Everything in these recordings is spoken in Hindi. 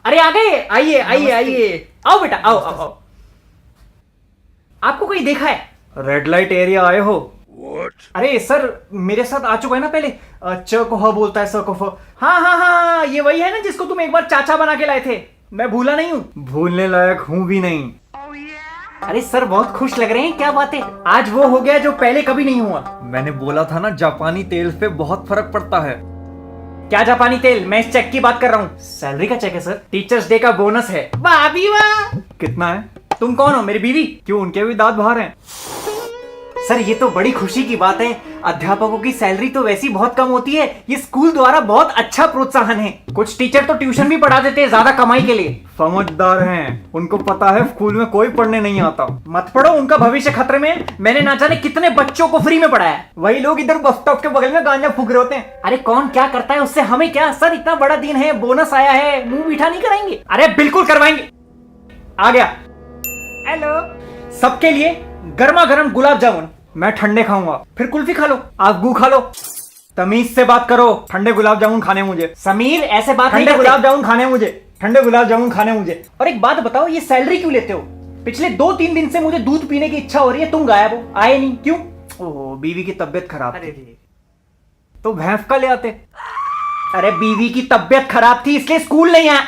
अरे आ गए, आइए आइए आइए, आओ बेटा, आओ आओ आओ। आपको कोई देखा है? रेड लाइट एरिया आए हो? अरे सर, मेरे साथ आ चुका है ना पहले। च को ह बोलता है, स को फ। हाँ हाँ हाँ, ये वही है ना जिसको तुम एक बार चाचा बना के लाए थे। मैं भूला नहीं हूँ। भूलने लायक हूँ भी नहीं। अरे सर, बहुत खुश लग रहे हैं, क्या बात है? आज वो हो गया जो पहले कभी नहीं हुआ। मैंने बोला था ना, जापानी तेल पे बहुत फर्क पड़ता है। क्या जापानी तेल? मैं इस चेक की बात कर रहा हूँ। सैलरी का चेक है सर, टीचर्स डे का बोनस है। वाह भी वाह। कितना है? तुम कौन हो? मेरी बीवी? क्यों, उनके भी दांत बाहर हैं? सर ये तो बड़ी खुशी की बात है। अध्यापकों की सैलरी तो वैसी बहुत कम होती है, ये स्कूल द्वारा बहुत अच्छा प्रोत्साहन है। कुछ टीचर तो ट्यूशन भी पढ़ा देते हैं ज्यादा कमाई के लिए। समझदार हैं, उनको पता है स्कूल में कोई पढ़ने नहीं आता। मत पढ़ो, उनका भविष्य खतरे में है। मैंने ना जाने कितने बच्चों को फ्री में पढ़ाया। वही लोग इधर बस स्टॉप के बगल में गांजा फूक रहे होते हैं। अरे कौन क्या करता है उससे हमें क्या सर, इतना बड़ा दिन है, बोनस आया है, मुंह मीठा नहीं कराएंगे? अरे बिल्कुल करवाएंगे। आ गया। हेलो। सबके लिए गर्मा गर्म गुलाब जामुन। मैं ठंडे खाऊंगा। फिर कुल्फी खा लो। आप गू खा लो। तमीज से बात करो। ठंडे गुलाब जामुन खाने मुझे। समीर ऐसे बात नहीं ठंडे करते। गुलाब जामुन खाने मुझे। ठंडे गुलाब जामुन खाने मुझे। और एक बात बताओ, ये सैलरी क्यों लेते हो? पिछले 2-3 दिन से मुझे दूध पीने की इच्छा हो रही है, तुम गायब हो, आए नहीं, क्यों? ओह, बीवी की तबीयत खराब अरे थी। तो भैंस का ले आते। अरे बीवी की तबीयत खराब थी इसलिए स्कूल नहीं आया।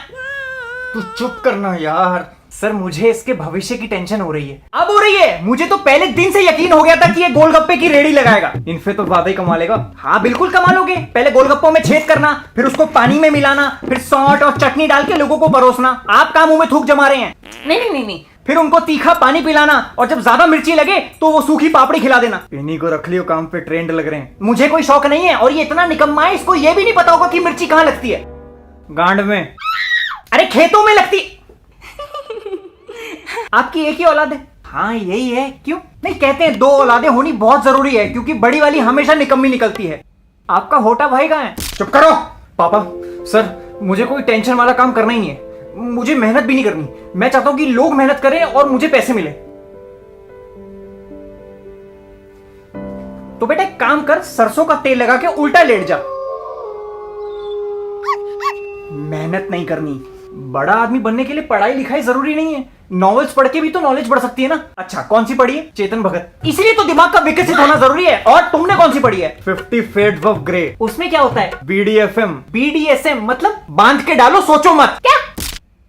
तू चुप करना यार। सर मुझे इसके भविष्य की टेंशन हो रही है। अब हो रही है? मुझे तो पहले दिन से यकीन हो गया था कि ये गोलगप्पे की रेडी लगाएगा। इनसे तो ज्यादा ही कमा लेगा। हाँ बिल्कुल कमा लोगे। पहले गोलगप्पों में छेद करना, फिर उसको पानी में मिलाना, फिर सॉल्ट और चटनी डाल के लोगों को परोसना। आप काम मुंह में थूक जमा रहे हैं। नहीं नहीं नहीं नहीं, फिर उनको तीखा पानी पिलाना, और जब ज्यादा मिर्ची लगे तो वो सूखी पापड़ी खिला देना। इन्हीं को रख लियो काम पे, ट्रेंड लग रहे हैं। मुझे कोई शौक नहीं है, और ये इतना निकम्मा है, इसको ये भी नहीं पता होगा कि मिर्ची कहाँ लगती है। गांड में। अरे खेतों में लगती। आपकी एक ही औलाद है? हाँ यही है। क्यों? नहीं, कहते हैं 2 औलादें होनी बहुत जरूरी है, क्योंकि बड़ी वाली हमेशा निकम्मी निकलती है। आपका होटा भाई कहाँ है? चुप करो। पापा, सर मुझे कोई टेंशन वाला काम करना ही नहीं है। मुझे मेहनत भी नहीं करनी। मैं चाहता हूं कि लोग मेहनत करें और मुझे पैसे मिले। तो बेटा एक काम कर, सरसों का तेल लगा के उल्टा लेट जा। मेहनत नहीं करनी। बड़ा आदमी बनने के लिए पढ़ाई लिखाई जरूरी नहीं है, नॉवेल्स पढ़ के भी तो नॉलेज बढ़ सकती है ना। अच्छा कौन सी पढ़ी है? चेतन भगत। इसीलिए तो दिमाग का विकसित होना जरूरी है। और तुमने कौन सी पढ़ी है? 50 Shades of Grey। उसमें क्या होता है? BDSM। BDSM मतलब बांध के डालो, सोचो मत। क्या?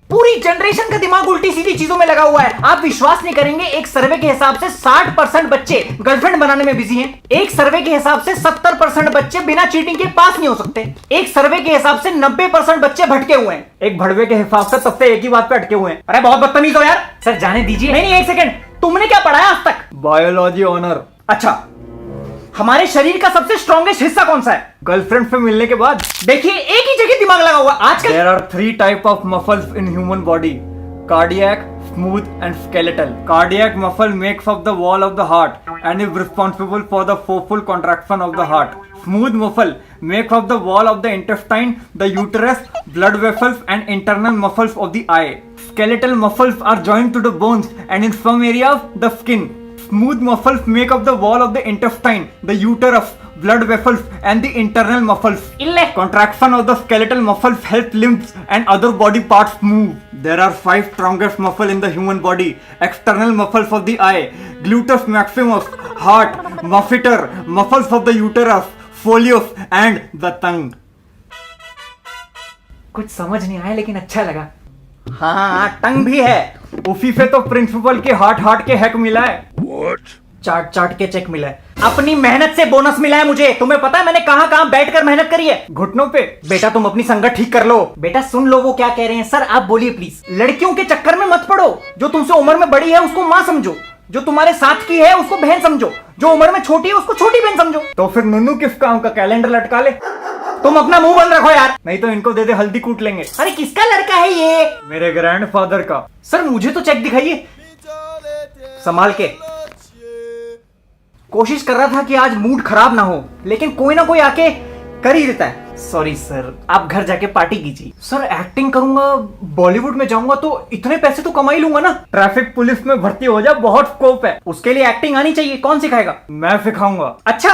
पूरी जनरेशन का दिमाग उल्टी सीधी चीजों में लगा हुआ है। आप विश्वास नहीं करेंगे, एक सर्वे के हिसाब से 60% बच्चे गर्लफ्रेंड बनाने में बिजी हैं। एक सर्वे के हिसाब से 70% बच्चे बिना चीटिंग के पास नहीं हो सकते। एक सर्वे के हिसाब से 90% बच्चे भटके हुए हैं। एक भड़वे के हिसाब से तब से एक ही बात पे अटके हुए हैं। अरे बहुत बदतमीज हो यार। सर जाने दीजिए। नहीं नहीं, एक सेकंड, तुमने क्या पढ़ा है आज तक? Biology honour. अच्छा, हमारे शरीर का सबसे स्ट्रॉन्गेस्ट हिस्सा कौन सा है? गर्लफ्रेंड से मिलने के बाद। देखिए एक ही जगह दिमाग लगा हुआ आजकल। There are 3 type of muscles in human body: cardiac, smooth, and skeletal. Cardiac muscle makes up the wall of the heart and is responsible for the forceful contraction of the heart. Smooth muscle makes up the wall of the intestine, the uterus, blood vessels, and internal muscles of the eye. Skeletal muscles are joined to the bones and in some areas the skin. Smooth muscles make up the wall of the intestine, the uterus, blood vessels, and the internal muscles. Contraction of the skeletal muscles help limbs and other body parts move. There are 5 strongest muscles in the human body. External muscles of the eye, gluteus maximus, heart, masseter, muscles of the uterus, soleus, and the tongue. कुछ समझ नहीं आया लेकिन अच्छा लगा। हाँ टंग भी है। उसी से तो प्रिंसिपल के हार्ट के हैक मिला है। चाट चाट के चेक मिला है। अपनी मेहनत से बोनस मिला है मुझे। तुम्हें पता है मैंने कहां बैठकर मेहनत करी है? घुटनों पे। बेटा तुम अपनी संगत ठीक कर लो। बेटा सुन लो वो क्या कह रहे हैं। सर आप बोलिए प्लीज। लड़कियों के चक्कर में मत पड़ो। जो तुमसे उम्र में बड़ी है उसको माँ समझो, जो तुम्हारे साथ की है उसको बहन समझो, जो उम्र में छोटी है उसको छोटी बहन समझो। तो फिर नुनू किस काम का? कैलेंडर लटका ले। तुम अपना मुंह बंद रखो यार, नहीं तो इनको दे दे, हल्दी कूट लेंगे। अरे किसका लड़का है ये? मेरे ग्रैंडफादर का। सर मुझे तो चेक दिखाइए संभाल के। कोशिश कर रहा था कि आज मूड खराब ना हो, लेकिन कोई ना कोई आके कर ही देता है। सॉरी सर, आप घर जाके पार्टी कीजिए। सर एक्टिंग करूंगा, बॉलीवुड में जाऊंगा तो इतने पैसे तो कमा ही लूंगा ना। ट्रैफिक पुलिस में भर्ती हो जा, बहुत स्कोप है। उसके लिए एक्टिंग आनी चाहिए। कौन सिखाएगा? मैं सिखाऊंगा। अच्छा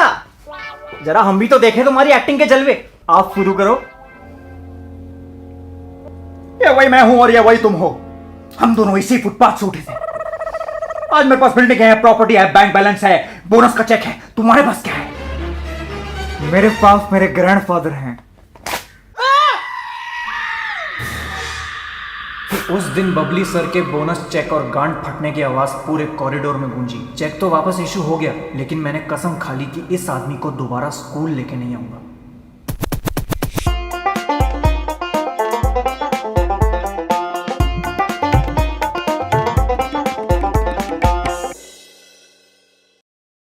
जरा हम भी तो देखें तुम्हारी एक्टिंग के जलवे। आप शुरू करो। ये वही मैं हूं और ये वही तुम हो। हम दोनों इसी फुटपाथ से उठे थे। आज मेरे पास बिल्डिंग है, प्रॉपर्टी है, बैंक बैलेंस है, बोनस का चेक है। तुम्हारे पास क्या है? मेरे पास मेरे ग्रैंडफादर हैं। उस दिन बबली सर के बोनस चेक और गांड फटने की आवाज पूरे कॉरिडोर में गूंजी। चेक तो वापस इशू हो गया, लेकिन मैंने कसम खा ली कि इस आदमी को दोबारा स्कूल लेके नहीं आऊंगा।